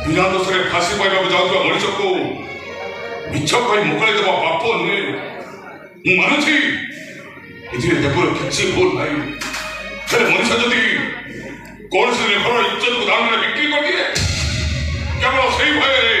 ବିନା ଦୋଷରେ ଫାଶୀ ପାଇବାକୁ ଯାଉଥିବା ମଣିଷକୁ ମିଛ କହି ମୁକାଳି ଦେବା ପାପ ନୁହେଁ। ମୁଁ ମାନୁଛି ଏଥିରେ ଦେବର କିଛି ଭୁଲ ନାହିଁ। ହେଲେ ମଣିଷ ଯଦି କୌଣସି ଘର ଇଜ୍ଜତକୁ ଦାଣ୍ଡରେ ବିକ୍ରି କରିଦିଏ କେବଳ ସେଇ ଭୟରେ